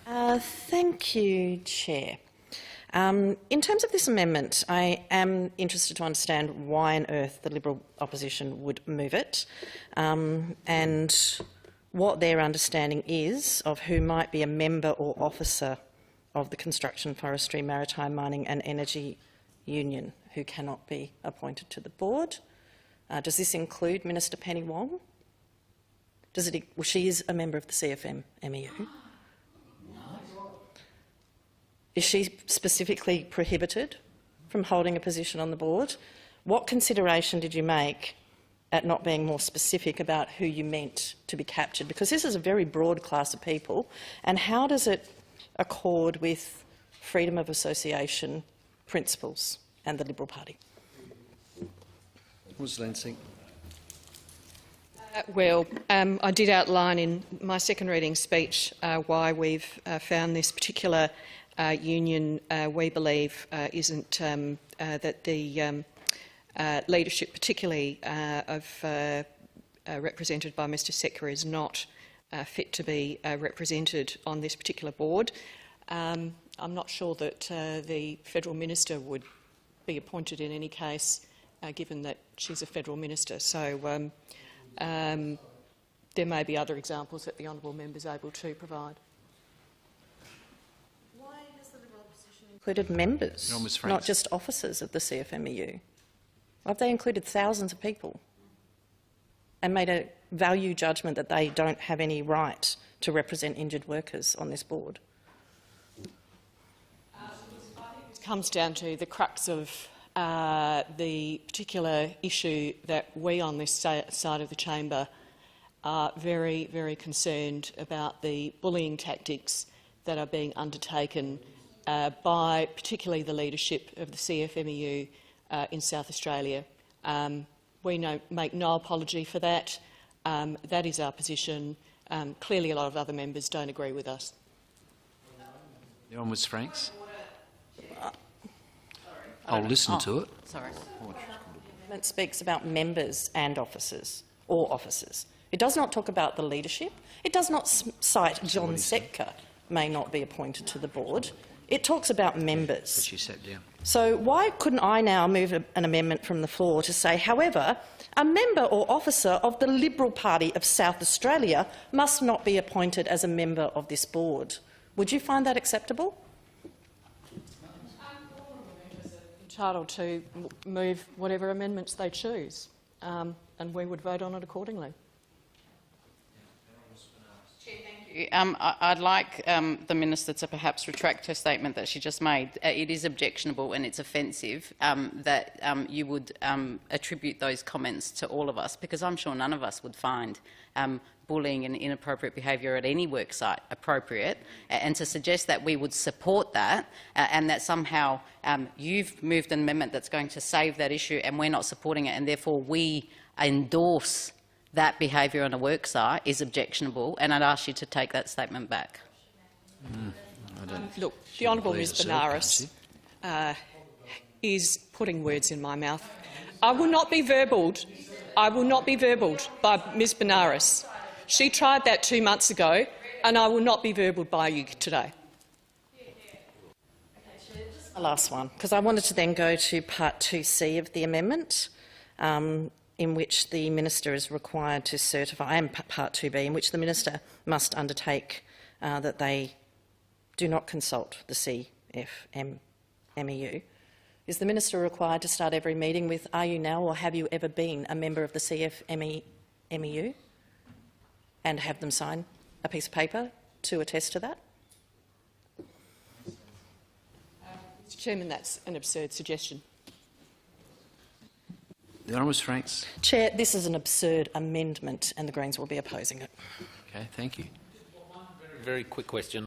Thank you, Chair. In terms of this amendment, I am interested to understand why on earth the Liberal opposition would move it, and what their understanding is of who might be a member or officer of the Construction, Forestry, Maritime, Mining and Energy Union who cannot be appointed to the board. Does this include Minister Penny Wong? Well, she is a member of the CFM-MEU. Is she specifically prohibited from holding a position on the board? What consideration did you make at not being more specific about who you meant to be captured? Because this is a very broad class of people, and how does it accord with freedom of association principles and the Liberal Party? Ms Lansing. I did outline in my second reading speech why we've found this particular union, we believe, isn't that the leadership, particularly represented by Mr Secker, is not fit to be represented on this particular board. I'm not sure that the federal minister would be appointed in any case, given that she's a federal minister. So there may be other examples that the honourable member is able to provide. Why has the Liberal opposition included members, not just officers of the CFMEU? Why have they included thousands of people and made a value judgment that they don't have any right to represent injured workers on this board? I think it comes down to the crux of the particular issue that we on this side of the chamber are very, very concerned about, the bullying tactics that are being undertaken by particularly the leadership of the CFMEU in South Australia. We make no apology for that. That is our position. Clearly a lot of other members don't agree with us. The Honourable Ms Franks. I'll listen to it. Sorry. The amendment speaks about members and officers, or officers. It does not talk about the leadership. It does not cite John Setka may not be appointed to the board. It talks about members. But she sat down. So why couldn't I now move an amendment from the floor to say, however, a member or officer of the Liberal Party of South Australia must not be appointed as a member of this board? Would you find that acceptable? Entitled to move whatever amendments they choose, and we would vote on it accordingly. Chair, thank you. I'd like the minister to perhaps retract her statement that she just made. It is objectionable and it's offensive that you would attribute those comments to all of us, because I'm sure none of us would find bullying and inappropriate behaviour at any work site appropriate, and to suggest that we would support that and that somehow you've moved an amendment that's going to save that issue and we're not supporting it, and therefore we endorse that behaviour on a work site is objectionable, and I'd ask you to take that statement back. Look, the Honourable Ms Benares is putting words in my mouth. I will not be verbaled. I will not be verbaled by Ms Benares. She tried that 2 months ago, and I will not be verbaled by you today. The last one, because I wanted to then go to Part 2C of the amendment, in which the minister is required to certify, and Part 2B, in which the minister must undertake that they do not consult the CFMEU. Is the minister required to start every meeting with, "Are you now or have you ever been a member of the CFMEU?" and have them sign a piece of paper to attest to that? Mr Chairman, that's an absurd suggestion. The Honourable Ms Franks. Chair, this is an absurd amendment and the Greens will be opposing it. Okay, thank you. Very quick question.